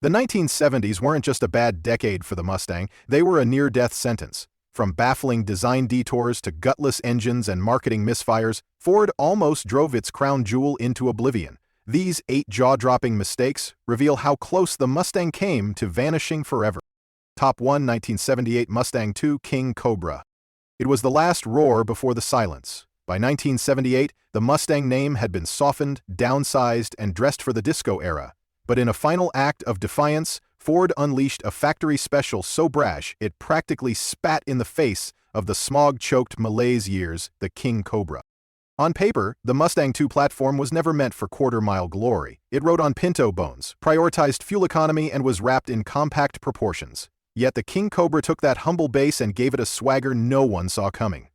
The 1970s weren't just a bad decade for the Mustang, they were a near-death sentence. From baffling design detours to gutless engines and marketing misfires, Ford almost drove its crown jewel into oblivion. These 8 jaw-dropping mistakes reveal how close the Mustang came to vanishing forever. Top 1 1978 Mustang II King Cobra. It was the last roar before the silence. By 1978, the Mustang name had been softened, downsized, and dressed for the disco era. But in a final act of defiance, Ford unleashed a factory special so brash it practically spat in the face of the smog-choked malaise years, the King Cobra. On paper, the Mustang II platform was never meant for quarter-mile glory. It rode on Pinto bones, prioritized fuel economy, and was wrapped in compact proportions. Yet the King Cobra took that humble base and gave it a swagger no one saw coming.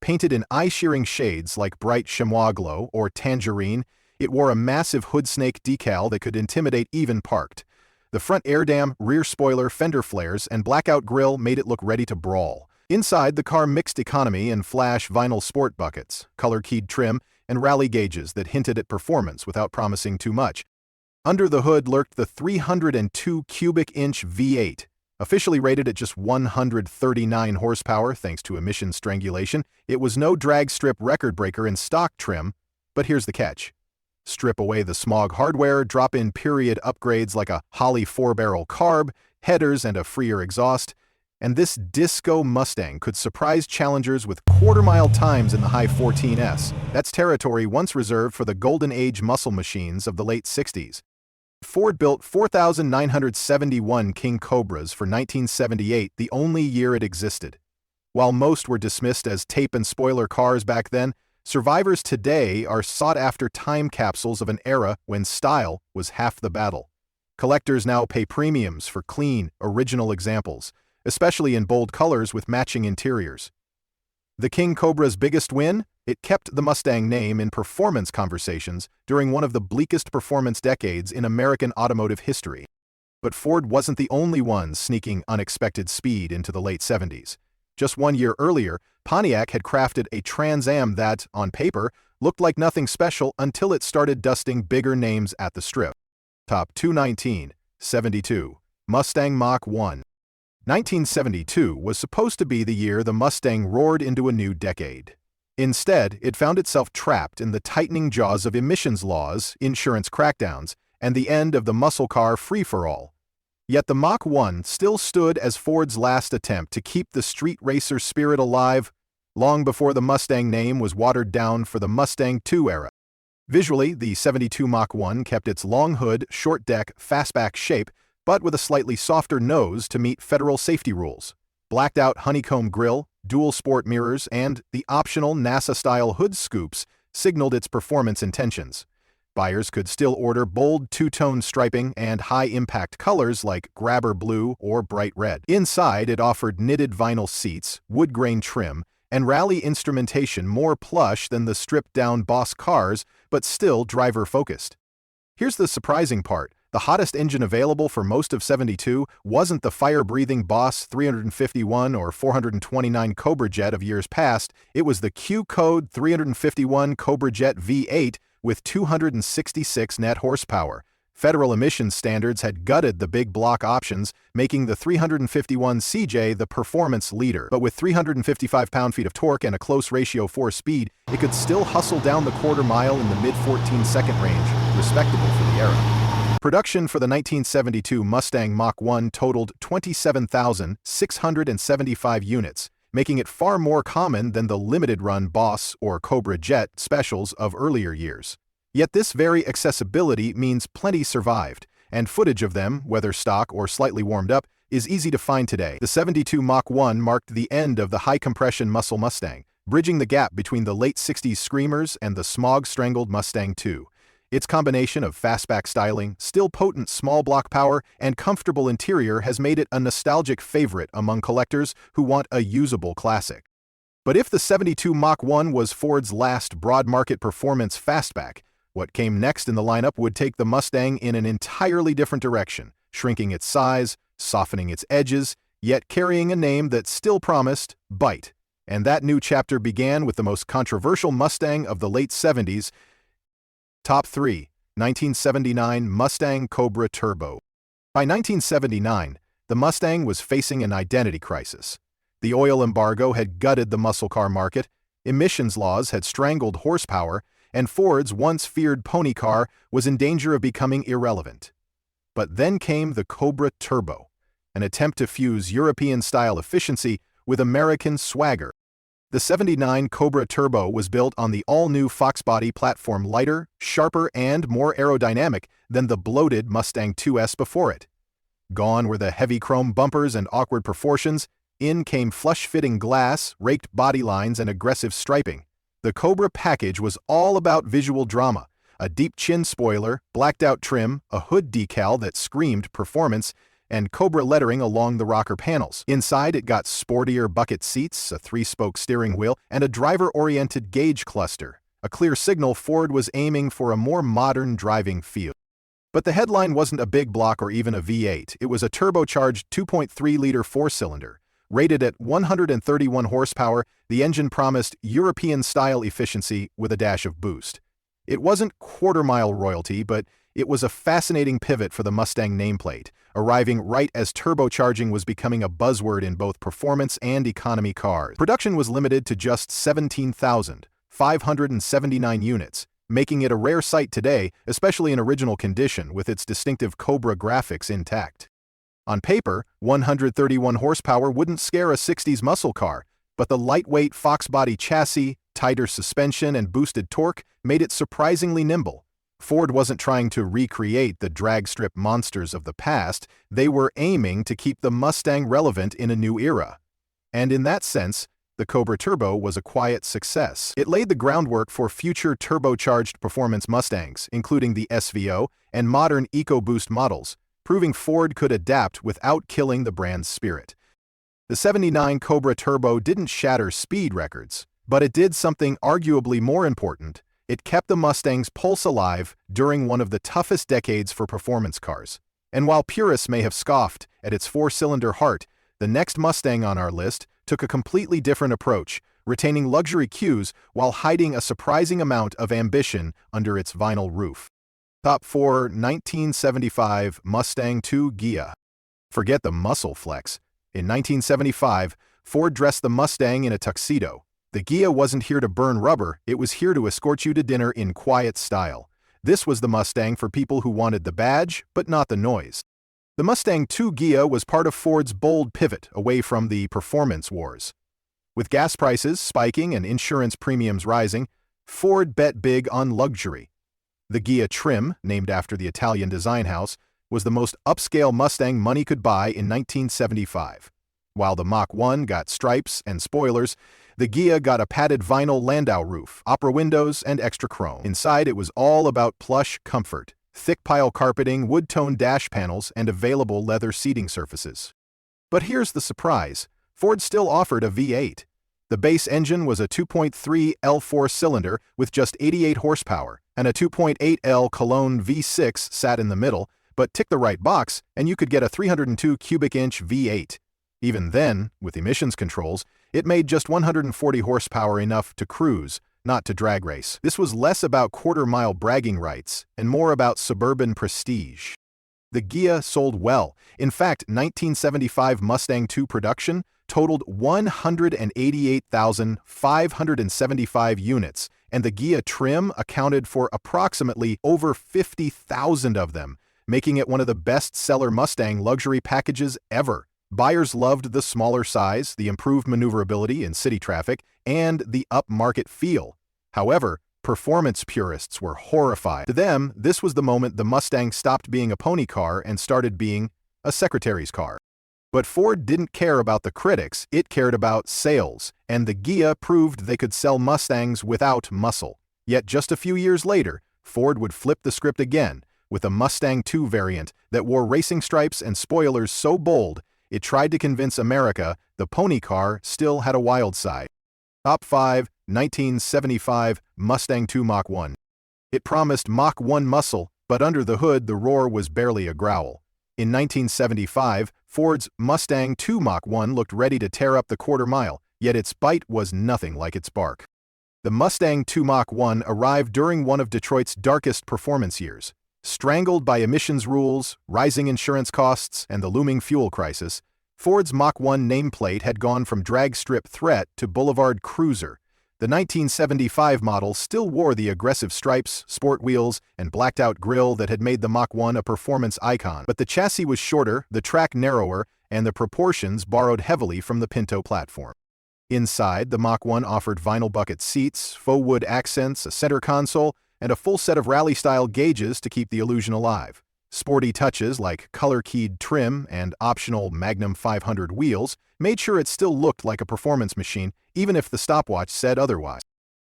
Painted in eye-shearing shades like bright chamois glow or tangerine, it wore a massive hood snake decal that could intimidate even parked. The front air dam, rear spoiler, fender flares, and blackout grille made it look ready to brawl. Inside, the car mixed economy and flash vinyl sport buckets, color-keyed trim, and rally gauges that hinted at performance without promising too much. Under the hood lurked the 302 cubic inch V8. Officially rated at just 139 horsepower thanks to emission strangulation, it was no drag strip record breaker in stock trim, but here's the catch. Strip away the smog hardware, drop in period upgrades like a Holley 4-barrel carb, headers, and a freer exhaust, and this disco Mustang could surprise challengers with quarter-mile times in the high 14s. That's territory once reserved for the golden age muscle machines of the late 60s. Ford built 4,971 King Cobras for 1978, the only year it existed. While most were dismissed as tape and spoiler cars back then, survivors today are sought-after time capsules of an era when style was half the battle. Collectors now pay premiums for clean, original examples, especially in bold colors with matching interiors. The King Cobra's biggest win? It kept the Mustang name in performance conversations during one of the bleakest performance decades in American automotive history. But Ford wasn't the only one sneaking unexpected speed into the late 70s. Just 1 year earlier, Pontiac had crafted a Trans Am that, on paper, looked like nothing special until it started dusting bigger names at the strip. Top 219.72 Mustang Mach 1. 1972 was supposed to be the year the Mustang roared into a new decade. Instead, it found itself trapped in the tightening jaws of emissions laws, insurance crackdowns, and the end of the muscle car free-for-all. Yet the Mach 1 still stood as Ford's last attempt to keep the street racer spirit alive, long before the Mustang name was watered down for the Mustang II era. Visually, the 72 Mach 1 kept its long hood, short deck, fastback shape, but with a slightly softer nose to meet federal safety rules. Blacked-out honeycomb grille, dual sport mirrors, and the optional NASA-style hood scoops signaled its performance intentions. Buyers could still order bold two-tone striping and high-impact colors like grabber blue or bright red. Inside, it offered knitted vinyl seats, wood grain trim, and rally instrumentation more plush than the stripped-down Boss cars, but still driver-focused. Here's the surprising part. The hottest engine available for most of 72 wasn't the fire-breathing Boss 351 or 429 Cobra Jet of years past, it was the Q-Code 351 Cobra Jet V8 with 266 net horsepower. Federal emissions standards had gutted the big block options, making the 351 CJ the performance leader. But with 355 pound-feet of torque and a close ratio 4 speed, it could still hustle down the quarter mile in the mid-14-second range, respectable for the era. Production for the 1972 Mustang Mach 1 totaled 27,675 units, making it far more common than the limited-run Boss or Cobra Jet specials of earlier years. Yet this very accessibility means plenty survived, and footage of them, whether stock or slightly warmed up, is easy to find today. The 72 Mach 1 marked the end of the high-compression muscle Mustang, bridging the gap between the late 60s screamers and the smog-strangled Mustang II. Its combination of fastback styling, still potent small block power, and comfortable interior has made it a nostalgic favorite among collectors who want a usable classic. But if the 72 Mach 1 was Ford's last broad-market performance fastback, what came next in the lineup would take the Mustang in an entirely different direction, shrinking its size, softening its edges, yet carrying a name that still promised bite. And that new chapter began with the most controversial Mustang of the late 70s. Top 3. 1979 Mustang Cobra Turbo. By 1979, the Mustang was facing an identity crisis. The oil embargo had gutted the muscle car market, emissions laws had strangled horsepower, and Ford's once feared pony car was in danger of becoming irrelevant. But then came the Cobra Turbo, an attempt to fuse European-style efficiency with American swagger. The '79 Cobra Turbo was built on the all-new Fox body platform, lighter, sharper, and more aerodynamic than the bloated Mustang II's before it. Gone were the heavy chrome bumpers and awkward proportions. In came flush-fitting glass, raked body lines, and aggressive striping. The Cobra package was all about visual drama: a deep chin spoiler, blacked-out trim, a hood decal that screamed performance, and Cobra lettering along the rocker panels. Inside, it got sportier bucket seats, a three-spoke steering wheel, and a driver-oriented gauge cluster, a clear signal Ford was aiming for a more modern driving feel. But the headline wasn't a big block or even a V8. It was a turbocharged 2.3-liter four-cylinder. Rated at 131 horsepower, the engine promised European-style efficiency with a dash of boost. It wasn't quarter-mile royalty, but it was a fascinating pivot for the Mustang nameplate, arriving right as turbocharging was becoming a buzzword in both performance and economy cars. Production was limited to just 17,579 units, making it a rare sight today, especially in original condition with its distinctive Cobra graphics intact. On paper, 131 horsepower wouldn't scare a '60s muscle car, but the lightweight Fox body chassis, tighter suspension, and boosted torque made it surprisingly nimble. Ford wasn't trying to recreate the drag strip monsters of the past, they were aiming to keep the Mustang relevant in a new era. And in that sense, the Cobra Turbo was a quiet success. It laid the groundwork for future turbocharged performance Mustangs, including the SVO and modern EcoBoost models, proving Ford could adapt without killing the brand's spirit. The '79 Cobra Turbo didn't shatter speed records, but it did something arguably more important. It kept the Mustang's pulse alive during one of the toughest decades for performance cars. And while purists may have scoffed at its four-cylinder heart, the next Mustang on our list took a completely different approach, retaining luxury cues while hiding a surprising amount of ambition under its vinyl roof. Top 4 1975 Mustang II Ghia. Forget the muscle flex. In 1975, Ford dressed the Mustang in a tuxedo. The Ghia wasn't here to burn rubber, it was here to escort you to dinner in quiet style. This was the Mustang for people who wanted the badge, but not the noise. The Mustang II Ghia was part of Ford's bold pivot away from the performance wars. With gas prices spiking and insurance premiums rising, Ford bet big on luxury. The Ghia trim, named after the Italian design house, was the most upscale Mustang money could buy in 1975. While the Mach 1 got stripes and spoilers, the Ghia got a padded vinyl Landau roof, opera windows, and extra chrome. Inside, it was all about plush comfort, thick pile carpeting, wood-tone dash panels, and available leather seating surfaces. But here's the surprise. Ford still offered a V8. The base engine was a 2.3 L four-cylinder with just 88 horsepower, and a 2.8 L Cologne V6 sat in the middle, but tick the right box, and you could get a 302 cubic inch V8. Even then, with emissions controls, it made just 140 horsepower, enough to cruise, not to drag race. This was less about quarter-mile bragging rights and more about suburban prestige. The Ghia sold well. In fact, 1975 Mustang II production totaled 188,575 units, and the Ghia trim accounted for approximately over 50,000 of them, making it one of the best-seller Mustang luxury packages ever. Buyers loved the smaller size, the improved maneuverability in city traffic, and the upmarket feel. However, performance purists were horrified. To them, this was the moment the Mustang stopped being a pony car and started being a secretary's car. But Ford didn't care about the critics, it cared about sales, and the Ghia proved they could sell Mustangs without muscle. Yet just a few years later, Ford would flip the script again, with a Mustang II variant that wore racing stripes and spoilers so bold, it tried to convince America the pony car still had a wild side. Top 5 1975 Mustang II Mach 1. It promised Mach 1 muscle, but under the hood the roar was barely a growl. In 1975, Ford's Mustang II Mach 1 looked ready to tear up the quarter mile, yet its bite was nothing like its bark. The Mustang II Mach 1 arrived during one of Detroit's darkest performance years. Strangled by emissions rules, rising insurance costs, and the looming fuel crisis, Ford's Mach 1 nameplate had gone from drag strip threat to boulevard cruiser. The 1975 model still wore the aggressive stripes, sport wheels, and blacked-out grille that had made the Mach 1 a performance icon, but the chassis was shorter, the track narrower, and the proportions borrowed heavily from the Pinto platform. Inside, the Mach 1 offered vinyl bucket seats, faux wood accents, a center console, and a full set of rally-style gauges to keep the illusion alive. Sporty touches like color-keyed trim and optional Magnum 500 wheels made sure it still looked like a performance machine, even if the stopwatch said otherwise.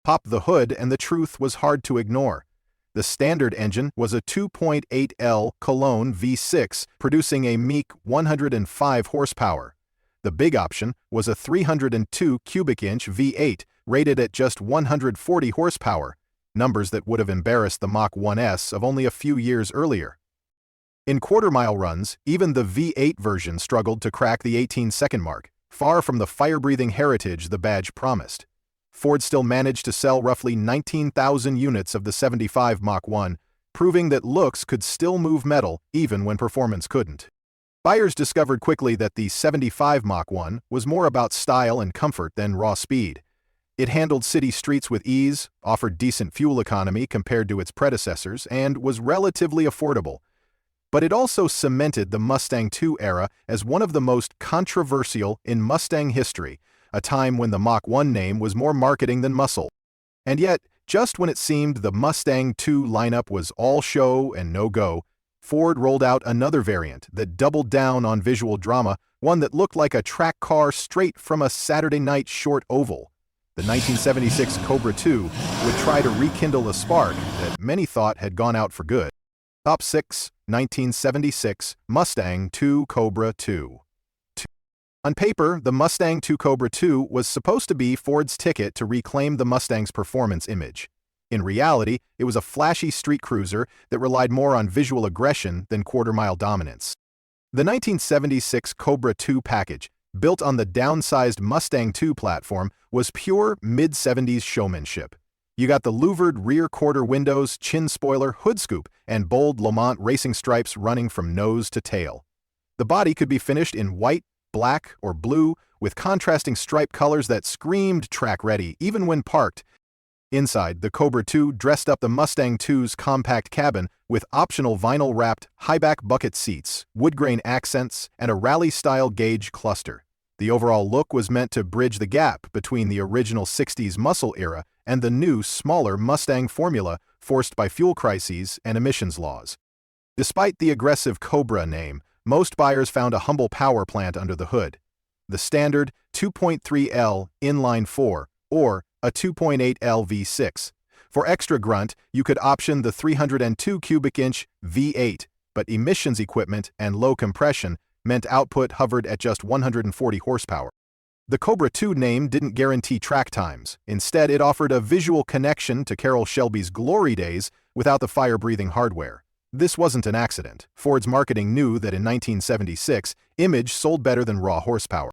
Pop the hood and the truth was hard to ignore. The standard engine was a 2.8L Cologne V6, producing a meek 105 horsepower. The big option was a 302 cubic inch V8, rated at just 140 horsepower, numbers that would have embarrassed the Mach 1S of only a few years earlier. In quarter-mile runs, even the V8 version struggled to crack the 18-second mark, far from the fire-breathing heritage the badge promised. Ford still managed to sell roughly 19,000 units of the 75 Mach 1, proving that looks could still move metal even when performance couldn't. Buyers discovered quickly that the 75 Mach 1 was more about style and comfort than raw speed. It handled city streets with ease, offered decent fuel economy compared to its predecessors, and was relatively affordable. But it also cemented the Mustang II era as one of the most controversial in Mustang history, a time when the Mach 1 name was more marketing than muscle. And yet, just when it seemed the Mustang II lineup was all show and no go, Ford rolled out another variant that doubled down on visual drama, one that looked like a track car straight from a Saturday night short oval. The 1976 Cobra II would try to rekindle a spark that many thought had gone out for good. Top 6, 1976 Mustang II Cobra II. On paper, the Mustang II Cobra II was supposed to be Ford's ticket to reclaim the Mustang's performance image. In reality, it was a flashy street cruiser that relied more on visual aggression than quarter-mile dominance. The 1976 Cobra II package, built on the downsized Mustang II platform, was pure mid-70s showmanship. You got the louvered rear quarter windows, chin spoiler, hood scoop, and bold Lamont racing stripes running from nose to tail. The body could be finished in white, black, or blue, with contrasting stripe colors that screamed track-ready even when parked. Inside, the Cobra II dressed up the Mustang II's compact cabin with optional vinyl-wrapped high-back bucket seats, wood-grain accents, and a rally-style gauge cluster. The overall look was meant to bridge the gap between the original 60s muscle era and the new, smaller Mustang formula forced by fuel crises and emissions laws. Despite the aggressive Cobra name, most buyers found a humble power plant under the hood. The standard 2.3L inline-4 or a 2.8L V6. For extra grunt, you could option the 302 cubic inch V8, but emissions equipment and low compression meant output hovered at just 140 horsepower. The Cobra II name didn't guarantee track times. Instead, it offered a visual connection to Carroll Shelby's glory days without the fire-breathing hardware. This wasn't an accident. Ford's marketing knew that in 1976, image sold better than raw horsepower.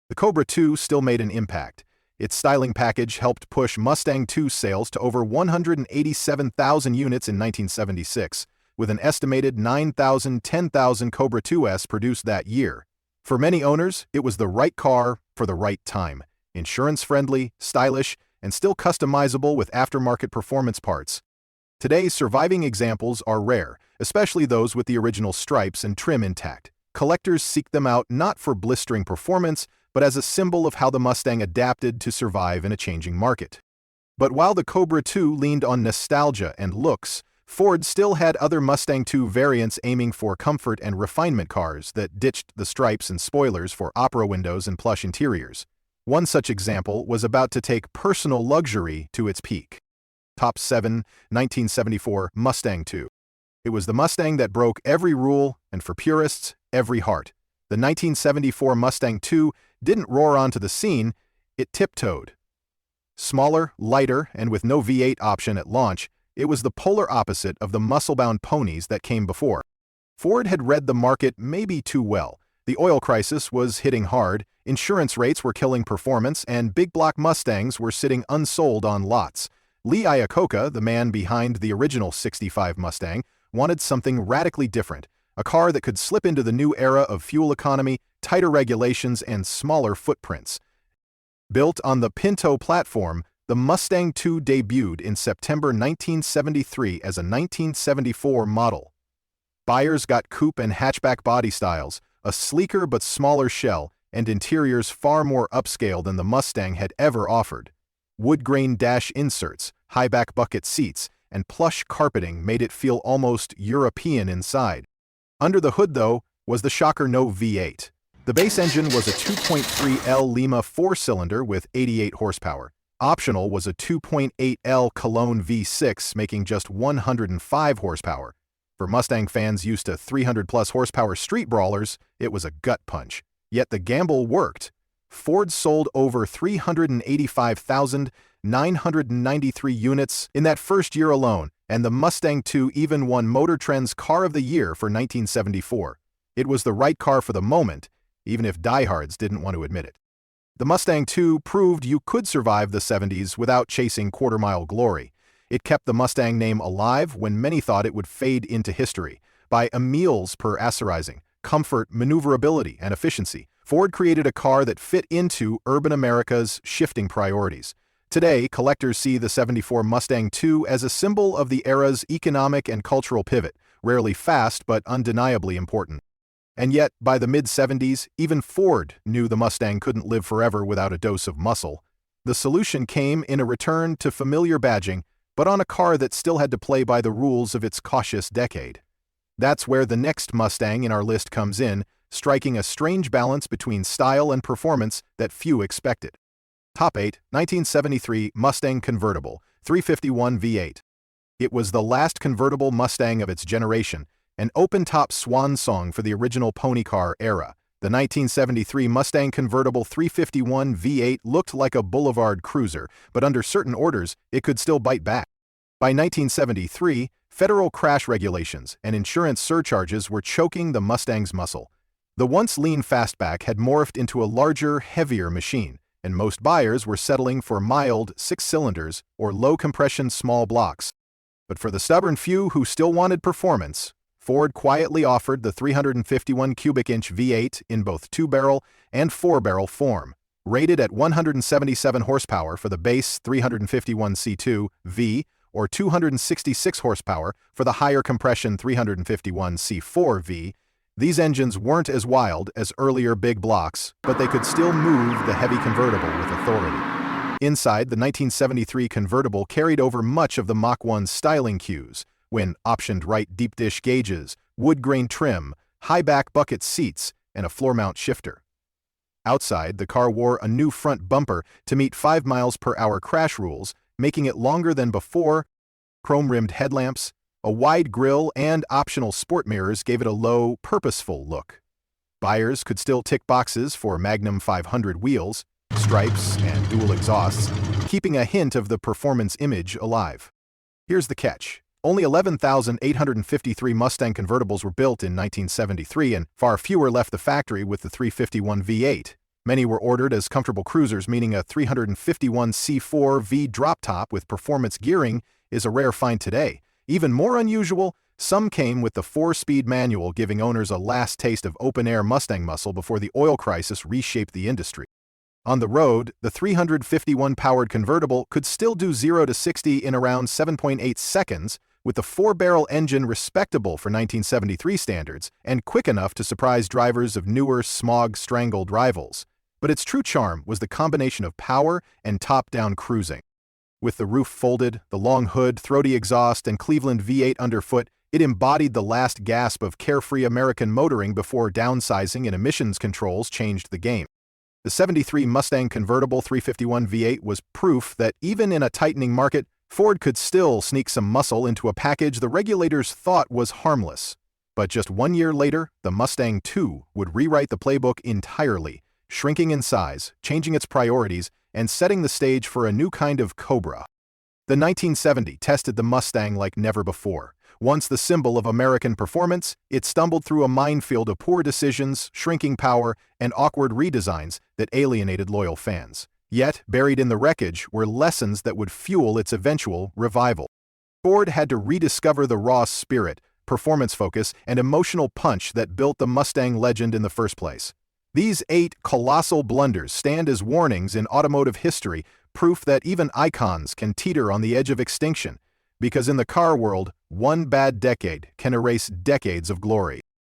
The Cobra II still made an impact. Its styling package helped push Mustang II sales to over 187,000 units in 1976, with an estimated 10,000 Cobra IIs produced that year. For many owners, it was the right car for the right time. Insurance-friendly, stylish, and still customizable with aftermarket performance parts. Today's surviving examples are rare, especially those with the original stripes and trim intact. Collectors seek them out not for blistering performance, but as a symbol of how the Mustang adapted to survive in a changing market. But while the Cobra II leaned on nostalgia and looks, Ford still had other Mustang II variants aiming for comfort and refinement cars that ditched the stripes and spoilers for opera windows and plush interiors. One such example was about to take personal luxury to its peak. Top 7, 1974 Mustang II. It was the Mustang that broke every rule, and for purists, every heart. The 1974 Mustang II didn't roar onto the scene, it tiptoed. Smaller, lighter, and with no V8 option at launch, it was the polar opposite of the muscle-bound ponies that came before. Ford had read the market maybe too well. The oil crisis was hitting hard, insurance rates were killing performance, and big block Mustangs were sitting unsold on lots. Lee Iacocca, the man behind the original '65 Mustang, wanted something radically different, a car that could slip into the new era of fuel economy, tighter regulations, and smaller footprints. Built on the Pinto platform, the Mustang II debuted in September 1973 as a 1974 model. Buyers got coupe and hatchback body styles, a sleeker but smaller shell, and interiors far more upscale than the Mustang had ever offered. Wood-grain dash inserts, high-back bucket seats, and plush carpeting made it feel almost European inside. Under the hood, though, was the shocker no V8. The base engine was a 2.3L Lima four-cylinder with 88 horsepower. Optional was a 2.8L Cologne V6, making just 105 horsepower. For Mustang fans used to 300-plus horsepower street brawlers, it was a gut punch. Yet the gamble worked. Ford sold over 385,993 units in that first year alone, and the Mustang II even won Motor Trend's Car of the Year for 1974. It was the right car for the moment, even if diehards didn't want to admit it. The Mustang II proved you could survive the '70s without chasing quarter-mile glory. It kept the Mustang name alive when many thought it would fade into history. By miles per accerizing, comfort, maneuverability, and efficiency, Ford created a car that fit into urban America's shifting priorities. Today, collectors see the '74 Mustang II as a symbol of the era's economic and cultural pivot, rarely fast but undeniably important. And yet, by the mid-'70s, even Ford knew the Mustang couldn't live forever without a dose of muscle. The solution came in a return to familiar badging, but on a car that still had to play by the rules of its cautious decade. That's where the next Mustang in our list comes in, striking a strange balance between style and performance that few expected. Top 8, 1973 Mustang Convertible, 351 V8. It was the last convertible Mustang of its generation, an open-top swan song for the original pony car era. The 1973 Mustang Convertible 351 V8 looked like a boulevard cruiser, but under certain orders, it could still bite back. By 1973, federal crash regulations and insurance surcharges were choking the Mustang's muscle. The once lean fastback had morphed into a larger, heavier machine, and most buyers were settling for mild 6-cylinders or low-compression small blocks. But for the stubborn few who still wanted performance, Ford quietly offered the 351 cubic inch V8 in both 2-barrel and 4-barrel form. Rated at 177 horsepower for the base 351 C2 V or 266 horsepower for the higher compression 351 C4 V, these engines weren't as wild as earlier big blocks, but they could still move the heavy convertible with authority. Inside, the 1973 convertible carried over much of the Mach 1's styling cues, when optioned right deep dish gauges, wood grain trim, high back bucket seats, and a floor mount shifter. Outside, the car wore a new front bumper to meet 5 miles per hour crash rules, making it longer than before. Chrome-rimmed headlamps, a wide grille, and optional sport mirrors gave it a low, purposeful look. Buyers could still tick boxes for Magnum 500 wheels, stripes, and dual exhausts, keeping a hint of the performance image alive. Here's the catch. Only 11,853 Mustang convertibles were built in 1973, and far fewer left the factory with the 351 V8. Many were ordered as comfortable cruisers, meaning a 351 C4 V drop-top with performance gearing is a rare find today. Even more unusual, some came with the 4-speed manual, giving owners a last taste of open-air Mustang muscle before the oil crisis reshaped the industry. On the road, the 351-powered convertible could still do 0 to 60 in around 7.8 seconds, with the 4-barrel engine respectable for 1973 standards and quick enough to surprise drivers of newer, smog-strangled rivals. But its true charm was the combination of power and top-down cruising. With the roof folded, the long hood, throaty exhaust, and Cleveland V8 underfoot, it embodied the last gasp of carefree American motoring before downsizing and emissions controls changed the game. The '73 Mustang Convertible 351 V8 was proof that even in a tightening market, Ford could still sneak some muscle into a package the regulators thought was harmless. But just 1 year later, the Mustang II would rewrite the playbook entirely, shrinking in size, changing its priorities, and setting the stage for a new kind of Cobra. The 1970 tested the Mustang like never before. Once the symbol of American performance, it stumbled through a minefield of poor decisions, shrinking power, and awkward redesigns that alienated loyal fans. Yet, buried in the wreckage were lessons that would fuel its eventual revival. Ford had to rediscover the raw spirit, performance focus, and emotional punch that built the Mustang legend in the first place. These 8 colossal blunders stand as warnings in automotive history, proof that even icons can teeter on the edge of extinction, because in the car world, one bad decade can erase decades of glory.